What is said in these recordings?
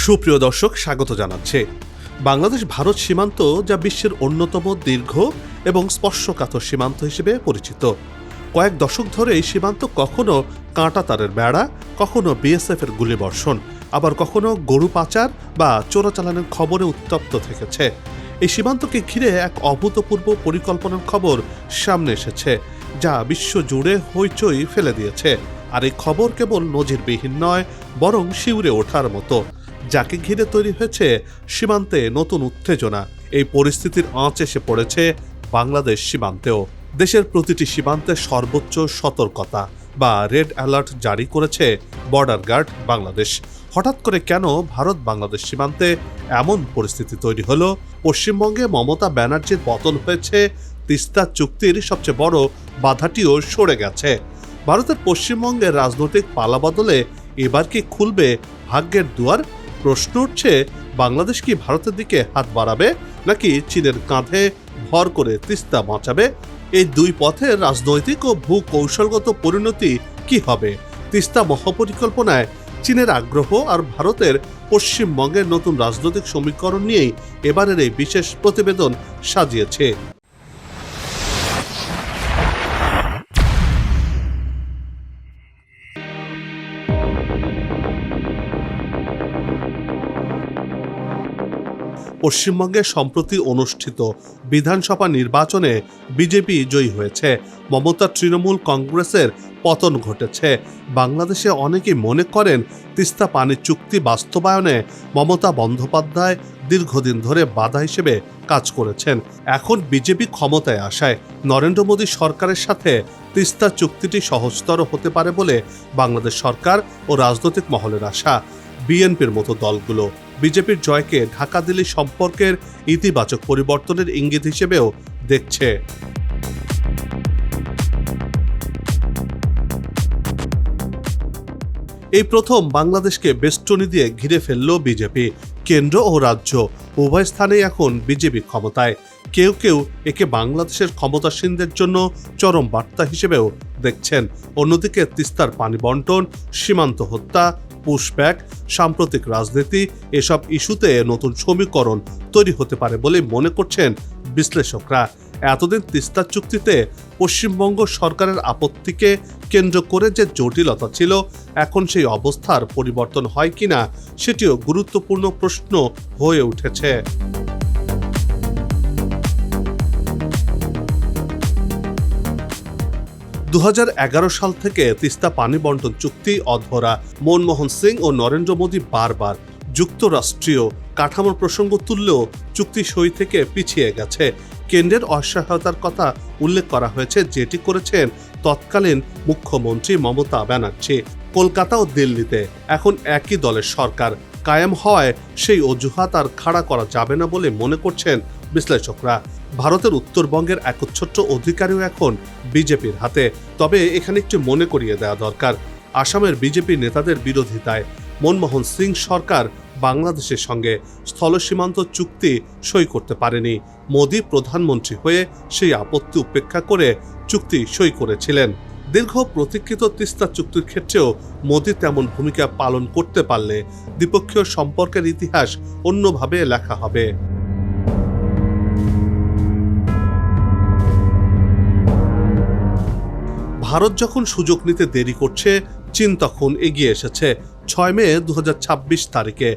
সুপ্রিয় দর্শক, স্বাগত জানাচ্ছে। বাংলাদেশ ভারত সীমান্ত যা বিশ্বের অন্যতম দীর্ঘ এবং স্পর্শকাতর সীমান্ত হিসেবে পরিচিত। কয়েক দশক ধরে এই সীমান্ত কখনো কাঁটা তারের বেড়া, কখনো বিএসএফ এর গুলিবর্ষণ, আবার কখনো গরু পাচার বা চোরাচালানের খবরে উত্তপ্ত থেকেছে। এই সীমান্তকে ঘিরে এক অভূতপূর্ব পরিকল্পনার খবর সামনে এসেছে, যা বিশ্বজুড়ে হইচই ফেলে দিয়েছে। আর এই খবর কেবল নজিরবিহীন নয়, বরং শিউরে ওঠার মতো। যাকে ঘিরে তৈরি হয়েছে সীমান্তে নতুন উত্তেজনা। এই পরিস্থিতির আঁচ এসে পড়েছে বাংলাদেশ সীমান্তেও। দেশের প্রতিটি সীমান্তে সর্বোচ্চ সতর্কতা বা রেড অ্যালার্ট জারি করেছে বর্ডার গার্ড বাংলাদেশ। হঠাৎ করে কেন ভারত বাংলাদেশ সীমান্তে এমন পরিস্থিতি তৈরি হলো? পশ্চিমবঙ্গে মমতা ব্যানার্জির পতন হয়েছে, তিস্তা চুক্তির সবচেয়ে বড় বাধাটিও সরে গেছে। ভারতের পশ্চিমবঙ্গের রাজনৈতিক পালাবদলে এবার কি খুলবে ভাগ্যের দুয়ার? প্রশ্ন উঠছে, বাংলাদেশ কি ভারতের দিকে হাত বাড়াবে, নাকি চীনের কাঁধে ভর করে তিস্তা বাঁচাবে? এই দুই পথের রাজনৈতিক ও ভূকৌশলগত পরিণতি কি হবে? তিস্তা মহাপরিকল্পনায় চীনের আগ্রহ আর ভারতের পশ্চিমবঙ্গের নতুন রাজনৈতিক সমীকরণ নিয়েই এবারের এই বিশেষ প্রতিবেদন সাজিয়েছে। পশ্চিমবঙ্গে সম্প্রতি অনুষ্ঠিত বিধানসভা নির্বাচনে বিজেপি জয়ী হয়েছে। মমতা তৃণমূল কংগ্রেসের পতন ঘটেছে। বাংলাদেশে অনেকেই মনে করেন তিস্তা পানি চুক্তি বাস্তবায়নে মমতা বন্দ্যোপাধ্যায় দীর্ঘদিন ধরে বাধা হিসেবে কাজ করেছেন। এখন বিজেপি ক্ষমতায় আসায় নরেন্দ্র মোদী সরকারের সাথে তিস্তা চুক্তিটি সহজতর হতে পারে বলে বাংলাদেশ সরকার ও রাজনৈতিক মহলের আশা। বিএনপির মতো দলগুলো বিজেপির জয়কে ঢাকা দিল্লি সম্পর্কের ইতিবাচক পরিবর্তনের ইঙ্গিত হিসেবেও দেখছে। এই প্রথম বাংলাদেশকে বেষ্টনী দিয়ে ঘিরে ফেলল বিজেপি। কেন্দ্র ও রাজ্য উভয় স্থানেই এখন বিজেপি ক্ষমতায়। কেউ কেউ একে বাংলাদেশের ক্ষমতাসীনদের জন্য চরম বার্তা হিসেবেও দেখছেন। অন্যদিকে তিস্তার পানি বন্টন, সীমান্ত হত্যা, পুশব্যাক, সাম্প্রতিক রাজনীতি, এসব ইস্যুতে নতুন সমীকরণ তৈরি হতে পারে বলে মনে করছেন বিশ্লেষকরা। এতদিন তিস্তা চুক্তিতে পশ্চিমবঙ্গ সরকারের আপত্তিকে কেন্দ্র করে যে জটিলতা ছিল, এখন সেই অবস্থার পরিবর্তন হয় কিনা সেটিও গুরুত্বপূর্ণ প্রশ্ন হয়ে উঠেছে। 2011 সাল থেকে তিস্তা পানি বন্টন চুক্তি অধরা। মনমোহন সিং ও নরেন্দ্র মোদী বারবার যুক্তরাষ্ট্রীয় কাঠামোর প্রসঙ্গ তুললেও চুক্তি সই থেকে পিছিয়ে গেছে। কেন্দ্রের অসহায়তার কথা উল্লেখ করা হয়েছে, যেটি করেছেন তৎকালীন মুখ্যমন্ত্রী মমতা ব্যানার্জি। কলকাতা ও দিল্লিতে এখন একই দলের সরকার কায়েম হওয়ায় সেই অজুহাত আর খাড়া করা যাবে না বলে মনে করছেন বিশ্লেষকরা। ভারতের উত্তরবঙ্গের একচ্ছত্র অধিকারীও এখন বিজেপির হাতে। তবে এখানে একটু মনে করিয়ে দেওয়া দরকার, আসামের বিজেপি নেতাদের বিরোধিতায় মনমোহন সিং সরকার বাংলাদেশের সঙ্গে স্থল সীমান্ত চুক্তি সই করতে পারেনি। মোদী প্রধানমন্ত্রী হয়ে সেই আপত্তি উপেক্ষা করে চুক্তি সই করেছিলেন। দীর্ঘ প্রতীক্ষিত তিস্তা চুক্তির ক্ষেত্রেও মোদী তেমন ভূমিকা পালন করতে পারলে দ্বিপক্ষীয় সম্পর্কের ইতিহাস অন্যভাবে লেখা হবে। ভারত যখন সুযোগ নিতে দেরি করছে, চীন তখন এগিয়ে এসেছে। 6 মে 2026 তারিখে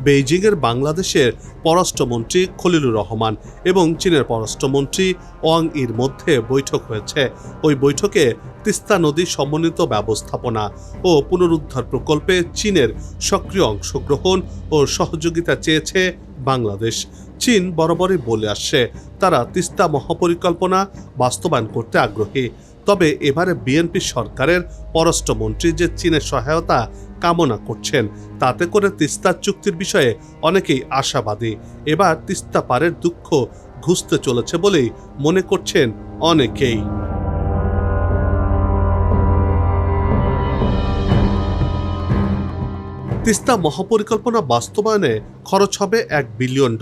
বেইজিংয়ের বাংলাদেশের পররাষ্ট্রমন্ত্রী খলিলুর রহমান এবং চীনের পররাষ্ট্রমন্ত্রী ওয়াং ইর মধ্যে বৈঠক হয়েছে। ওই বৈঠকে তিস্তা নদী সমন্বিত ব্যবস্থাপনা ও পুনরুদ্ধার প্রকল্পে চীনের সক্রিয় অংশগ্রহণ ও সহযোগিতা চেয়েছে বাংলাদেশ। চীন বরাবরই বলে আসছে তারা তিস্তা মহাপরিকল্পনা বাস্তবায়ন করতে আগ্রহী। তবে এবারে বিএনপি সরকারের পররাষ্ট্রমন্ত্রী যে চীনের সহায়তা কামনা করছেন, তাতে করে তিস্তা চুক্তির বিষয়ে অনেকেই আশাবাদী। এবার তিস্তা পারের দুঃখ ঘুচতে চলেছে বলেই মনে করছেন অনেকেই। তিস্তা মহাপরিকল্পনা বাস্তবায়নে খরচ হবে $1 বিলিয়ন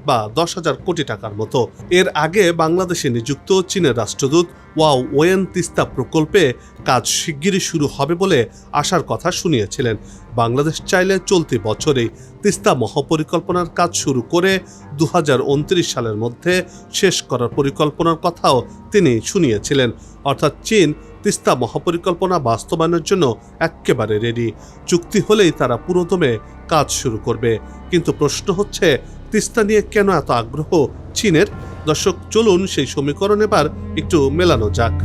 বা 10,000 কোটি টাকার মতো। এর আগে বাংলাদেশে নিযুক্ত চীনের রাষ্ট্রদূত ওয়াও ওয়েন তিস্তা প্রকল্পে কাজ শিগগিরই শুরু হবে বলে আশার কথা শুনিয়েছিলেন। বাংলাদেশ চাইলে চলতি বছরেই তিস্তা মহাপরিকল্পনার কাজ শুরু করে 2029 সালের মধ্যে শেষ করার পরিকল্পনার কথাও তিনি শুনিয়েছিলেন। অর্থাৎ চীন তিস্তা মহাপরিকল্পনা বাস্তবায়নের জন্য একেবারে রেডি। চুক্তি হলেই তারা পুরোদমে কাজ শুরু করবে। কিন্তু প্রশ্ন হচ্ছে, তিস্তা নিয়ে কেন এত আগ্রহ চীনের? দর্শক, চলুন সেই সমীকরণ এবার একটু মেলানো যাক।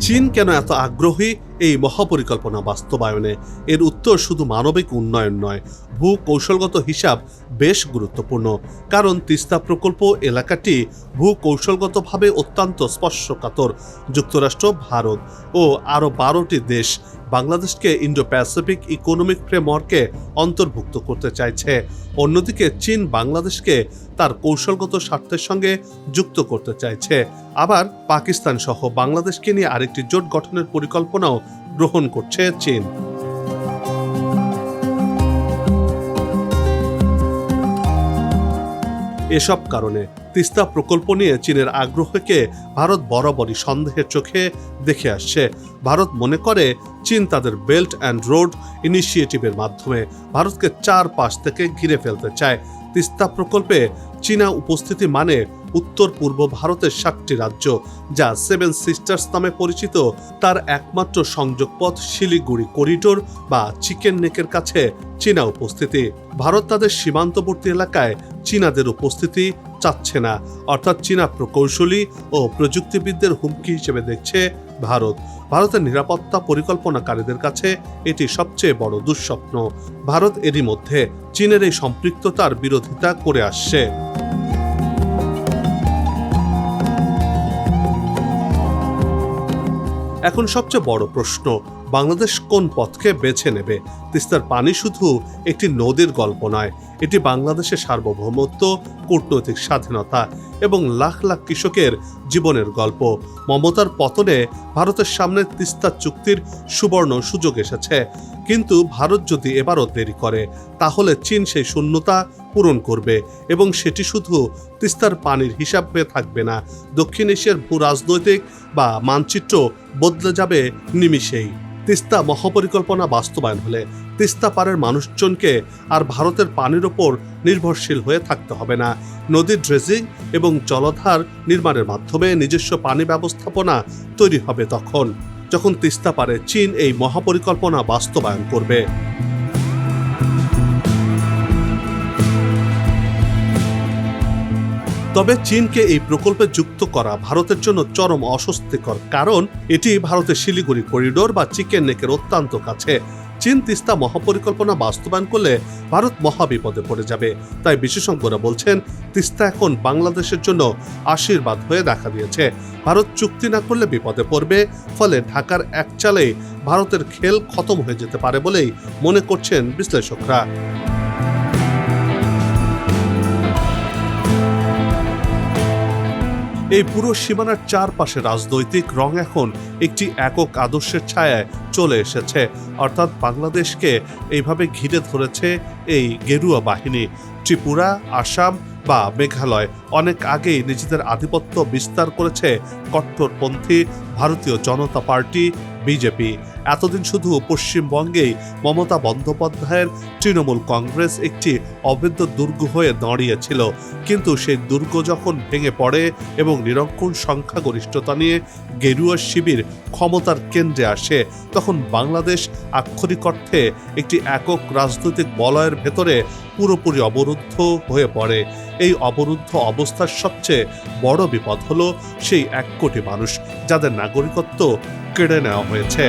চীন কেন এত আগ্রহী এই মহাপরিকল্পনা বাস্তবায়নে? এর উত্তর শুধু মানবিক উন্নয়ন নয়, ভূ কৌশলগত হিসাব বেশ গুরুত্বপূর্ণ। কারণ তিস্তা প্রকল্প এলাকাটি ভূ কৌশলগতভাবে অত্যন্ত স্পর্শকাতর। যুক্তরাষ্ট্র, ভারত ও আরও 12টি দেশ বাংলাদেশকে ইন্ডো প্যাসিফিক ইকোনমিক ফ্রেমওয়ার্কে অন্তর্ভুক্ত করতে চাইছে। অন্যদিকে চীন বাংলাদেশকে তার কৌশলগত স্বার্থের সঙ্গে যুক্ত করতে চাইছে। আবার পাকিস্তান সহ বাংলাদেশকে নিয়ে আরেকটি জোট গঠনের পরিকল্পনাও গ্রহণ করছে চীন। এসব কারণে তিস্তা প্রকল্প নিয়ে চীনের আগ্রহকে ভারত বরাবরই সন্দেহের চোখে দেখে আসছে। ভারত মনে করে চীন তাদের বেল্ট অ্যান্ড রোড ইনিশিয়েটিভের মাধ্যমে ভারতকে চারপাশ থেকে ঘিরে ফেলতে চায়। তিস্তা প্রকল্পে চীনা উপস্থিতি মানে উত্তর পূর্ব ভারতের 7টি রাজ্য, যা 7 সিস্টার্স নামে পরিচিত, তার একমাত্র সংযোগপথ শিলিগুড়ি করিডোর বা চিকেন নেকের কাছে চীনা উপস্থিতি। ভারত তাদের সীমান্তবর্তী এলাকায় চীনাদের উপস্থিতি চাচ্ছে না। অর্থাৎ চীনা প্রকৌশলী ও প্রযুক্তিবিদদের হুমকি হিসেবে দেখছে ভারত। ভারতের নিরাপত্তা পরিকল্পনাকারীদের কাছে এটি সবচেয়ে বড় দুঃস্বপ্ন। ভারত এরই মধ্যে চীনের এই সম্পৃক্ততার বিরোধিতা করে আসছে। এখন সবচেয়ে বড় প্রশ্ন, বাংলাদেশ কোন পথকে বেছে নেবে? তিস্তার পানি শুধু একটি নদীর গল্প নয়, এটি বাংলাদেশের সার্বভৌমত্ব, কূটনৈতিক স্বাধীনতা এবং লাখ লাখ কৃষকের জীবনের গল্প। মমতার পতনে ভারতের সামনে তিস্তা চুক্তির সুবর্ণ সুযোগ এসেছে। কিন্তু ভারত যদি এবারও দেরি করে, তাহলে চীন সেই শূন্যতা পূরণ করবে এবং সেটি শুধু তিস্তার পানির হিসাব হয়ে থাকবে না, দক্ষিণ এশিয়ার ভূ রাজনৈতিক বা মানচিত্র বদলে যাবে নিমিষেই। তিস্তা মহাপরিকল্পনা বাস্তবায়ন হলে তিস্তা পারের মানুষজনকে আর ভারতের পানির ওপর নির্ভরশীল হয়ে থাকতে হবে না। নদীর ড্রেজিং এবং জলধার নির্মাণের মাধ্যমে নিজস্ব পানি ব্যবস্থাপনা তৈরি হবে যখন তিস্তা পারে চীন এই মহাপরিকল্পনা বাস্তবায়ন করবে। তবে চীনকে এই প্রকল্পে যুক্ত করা ভারতের জন্য চরম অস্বস্তিকর, কারণ এটি ভারতের শিলিগুড়ি করিডোর বা চিকেন নেকের অত্যন্ত কাছে। চীন তিস্তা মহাপরিকল্পনা বাস্তবায়ন করলে ভারত মহাবিপদে পড়ে যাবে। তাই বিশেষজ্ঞরা বলছেন, তিস্তা এখন বাংলাদেশের জন্য আশীর্বাদ হয়ে দেখা দিয়েছে। ভারত চুক্তি না করলে বিপদে পড়বে, ফলে ঢাকার একচালে ভারতের খেল খতম হয়ে যেতে পারে বলেই মনে করছেন বিশ্লেষকরা। এই পুরো সীমানার চারপাশে রাজনৈতিক রং এখন একটি একক আদর্শের ছায়ায় চলে এসেছে। অর্থাৎ বাংলাদেশকে এইভাবে ঘিরে ধরেছে এই গেরুয়া বাহিনী। ত্রিপুরা, আসাম বা মেঘালয় অনেক আগেই নিজেদের আধিপত্য বিস্তার করেছে কট্টরপন্থী ভারতীয় জনতা পার্টি বিজেপি। এতদিন শুধু পশ্চিমবঙ্গেই মমতা বন্দ্যোপাধ্যায়ের তৃণমূল কংগ্রেস একটি অভেদ্য দুর্গ হয়ে দাঁড়িয়েছিল। কিন্তু সেই দুর্গ যখন ভেঙে পড়ে এবং নিরঙ্কুশ সংখ্যাগরিষ্ঠতা নিয়ে গেরুয়া শিবির ক্ষমতার কেন্দ্রে আসে, তখন বাংলাদেশ আক্ষরিক অর্থে একটি একক রাজনৈতিক বলয়ের ভেতরে পুরোপুরি অবরুদ্ধ হয়ে পড়ে। এই অবরুদ্ধ অবস্থার সবচেয়ে বড় বিপদ হলো সেই 1 কোটি মানুষ যাদের নাগরিকত্ব কেড়ে নেওয়া হয়েছে।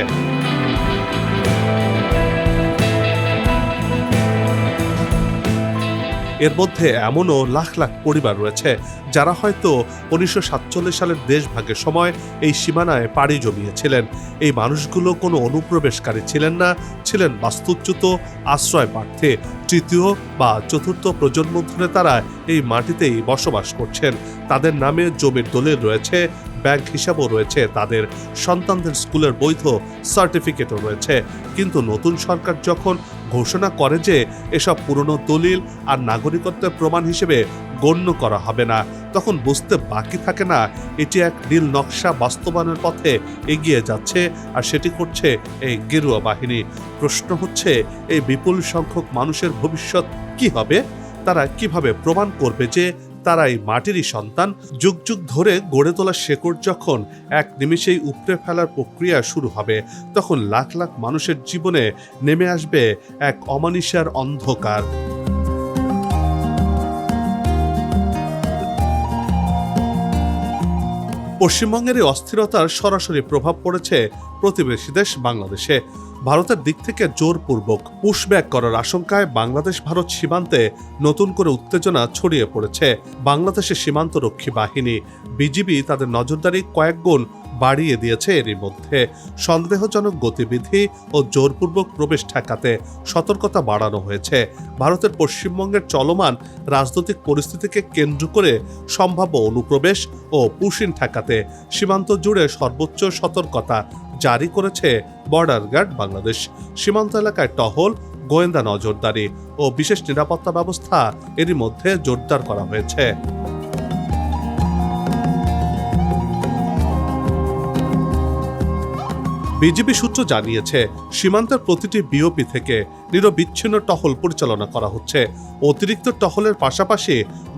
এর মধ্যে এমনও লাখ লাখ পরিবার রয়েছে যারা হয়তো 1947 সালের দেশভাগের সময় এই সীমানায় পাড়ি জমিয়েছিলেন। এই মানুষগুলো কোনো অনুপ্রবেশকারী ছিলেন না, ছিলেন বাস্তুচ্যুত আশ্রয় প্রার্থী। তৃতীয় বা চতুর্থ প্রজন্ম ধরে তারা এই মাটিতেই বসবাস করছেন। তাদের নামে জমির দলিল রয়েছে, ব্যাংক হিসাবও রয়েছে, তাদের সন্তানদের স্কুলের বৈধ সার্টিফিকেটও রয়েছে। কিন্তু নতুন সরকার যখন ঘোষণা করে যে এসব পুরনো দলিল আর নাগরিকত্বের প্রমাণ হিসেবে গণ্য করা হবে না, তখন বুঝতে বাকি থাকে না এটি এক নীল নকশা বাস্তবায়নের পথে এগিয়ে যাচ্ছে, আর সেটি করছে এই গেরুয়া বাহিনী। প্রশ্ন হচ্ছে, এই বিপুল সংখ্যক মানুষের ভবিষ্যৎ কি হবে? তারা কিভাবে প্রমাণ করবে যে তারা এই মাটিরই সন্তান? যুগ যুগ ধরে গড়ে তোলা শেকড় যখন এক নিমেষেই উপড়ে ফেলার প্রক্রিয়া শুরু হবে, তখন লাখ লাখ মানুষের জীবনে নেমে আসবে এক অমানিসার অন্ধকার। পশ্চিমবঙ্গের এই অস্থিরতার সরাসরি প্রভাব পড়েছে প্রতিবেশী দেশ বাংলাদেশে। ভারতের দিক থেকে জোরপূর্বক পুশব্যাক করার আশঙ্কায় বাংলাদেশ ভারত সীমান্তে নতুন করে উত্তেজনা ছড়িয়ে পড়েছে। বাংলাদেশের সীমান্তরক্ষী বাহিনী বিজিবি তাদের নজরদারি কয়েক গুণ বাড়িয়ে দিয়েছে। এরই মধ্যে সন্দেহজনক গতিবিধি ও জোরপূর্বক প্রবেশ ঠেকাতে সতর্কতা বাড়ানো হয়েছে। ভারতের পশ্চিমবঙ্গের চলমান রাজনৈতিক পরিস্থিতিকে কেন্দ্র করে সম্ভাব্য অনুপ্রবেশ ও পুশিন ঠেকাতে সীমান্ত জুড়ে সর্বোচ্চ সতর্কতা জারি করেছে বর্ডার গার্ড বাংলাদেশ। সীমান্ত এলাকায় টহল, গোয়েন্দা নজরদারি ও বিশেষ নিরাপত্তা ব্যবস্থা এরই মধ্যে জোরদার করা হয়েছে। বিজিবি সূত্র জানিয়েছে, সীমান্তের প্রতিটি বিওপি থেকে নিরবিচ্ছিন্ন টহল পরিচালনা করা হচ্ছে। অতিরিক্ত টহলের পাশাপাশি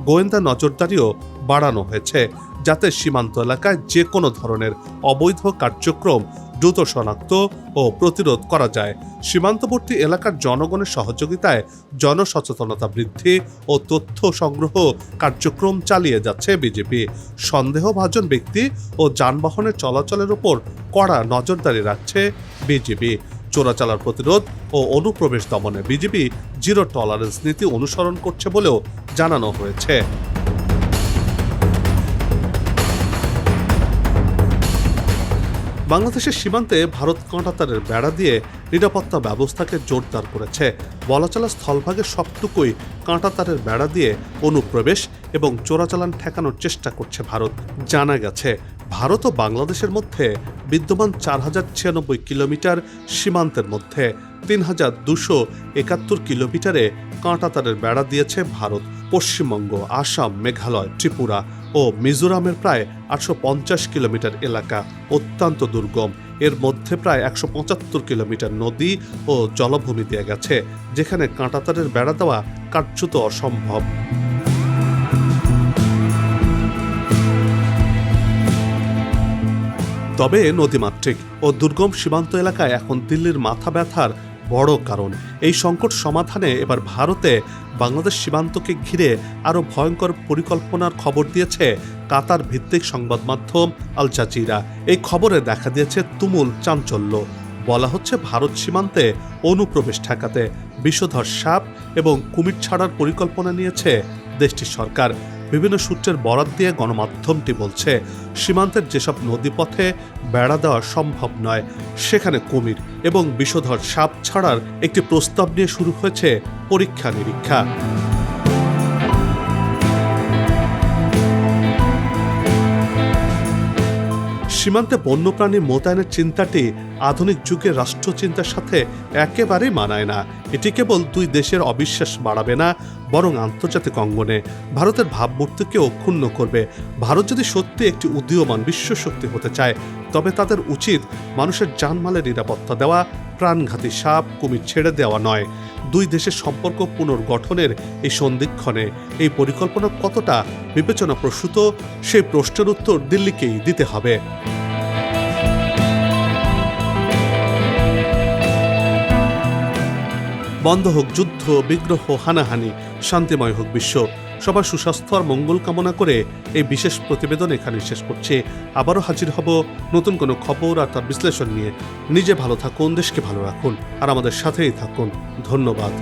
গোয়েন্দা নজরদারিও বাড়ানো হয়েছে, যাতে সীমান্ত এলাকায় যে কোনো ধরনের অবৈধ কার্যক্রম দ্রুত শনাক্ত ও প্রতিরোধ করা যায়। সীমান্তবর্তী এলাকার জনগণের সহযোগিতায় জনসচেতনতা বৃদ্ধি ও তথ্য সংগ্রহ কার্যক্রম চালিয়ে যাচ্ছে বিজেপি। সন্দেহভাজন ব্যক্তি ও যানবাহনের চলাচলের উপর কড়া নজরদারি রাখছে বিজেপি। চোরাচালান প্রতিরোধ ও অনুপ্রবেশ দমনে বিজেপি জিরো টলারেন্স নীতি অনুসরণ করছে বলেও জানানো হয়েছে। বাংলাদেশের সীমান্তে ভারত কাঁটাতারের বেড়া দিয়ে নিরাপত্তা ব্যবস্থাকে জোরদার করেছে। বলাচলা স্থলভাগের সবটুকুই কাঁটাতারের বেড়া দিয়ে অনুপ্রবেশ এবং চোরাচালান ঠেকানোর চেষ্টা করছে ভারত। জানা গেছে, ভারত ও বাংলাদেশের মধ্যে বিদ্যমান 4096 কিলোমিটার সীমান্তের মধ্যে 3271 কিলোমিটারে কাঁটাতারের বেড়া দিয়েছে ভারত। পশ্চিমবঙ্গ, আসাম, মেঘালয়, ত্রিপুরা ও মিজোরামের প্রায় 850 কিলোমিটার এলাকা অত্যন্ত দুর্গম। এর মধ্যে প্রায় 175 কিলোমিটার নদী ও জলভূমি দিয়ে গেছে, যেখানে কাঁটাতারের বেড়া দেওয়া কার্যত অসম্ভব। তবে নদীমাতৃক ও দুর্গম সীমান্ত এলাকায় এখন দিল্লির মাথা ব্যথার বড় কারণ। এই সংকট সমাধানে এবার ভারতে বাংলাদেশ সীমান্তকে ঘিরে আরও ভয়ঙ্কর পরিকল্পনার খবর দিয়েছে কাতার ভিত্তিক সংবাদ মাধ্যম আল জাজিরা। এই খবরে দেখা দিয়েছে তুমুল চাঞ্চল্য। বলা হচ্ছে, ভারত সীমান্তে অনুপ্রবেশ ঠেকাতে বিষধর সাপ এবং কুমির ছাড়ার পরিকল্পনা নিয়েছে দেশটির সরকার। বিভিন্ন সূত্রের বরাত দিয়ে গণমাধ্যমটি বলছে, সীমান্তের যেসব নদীপথে বেড়া দেওয়া সম্ভব নয়, সেখানে কুমির এবং বিষধর সাপ ছাড়ার একটি প্রস্তাব নিয়ে শুরু হয়েছে পরীক্ষা নিরীক্ষা। সীমান্তে বন্যপ্রাণী মোতায়েনের চিন্তাটি আধুনিক যুগের রাষ্ট্রচিন্তার সাথে একেবারেই মানায় না। এটি কেবল দুই দেশের অবিশ্বাস বাড়াবে না, বরং আন্তর্জাতিক অঙ্গনে ভারতের ভাবমূর্তিকেও ক্ষুণ্ণ করবে। ভারত যদি সত্যি একটি উদীয়মান বিশ্বশক্তি হতে চায়, তবে তাদের উচিত মানুষের জানমালের নিরাপত্তা দেওয়া, প্রাণঘাতী সাপ কুমির ছেড়ে দেওয়া নয়। দুই দেশের সম্পর্ক পুনর্গঠনের এই সন্ধিক্ষণে এই পরিকল্পনা কতটা বিবেচনাপ্রসূত, সেই প্রশ্নের উত্তর দিল্লিকেই দিতে হবে। বন্ধ হোক যুদ্ধ, বিগ্রহ, হানাহানি, শান্তিময় হোক বিশ্ব। সবার সুস্বাস্থ্য আর মঙ্গল কামনা করে এই বিশেষ প্রতিবেদন এখানে শেষ করছি। আবারও হাজির হব নতুন কোনো খবর আর তার বিশ্লেষণ নিয়ে। নিজে ভালো থাকুন, দেশকে ভালো রাখুন আর আমাদের সাথেই থাকুন। ধন্যবাদ।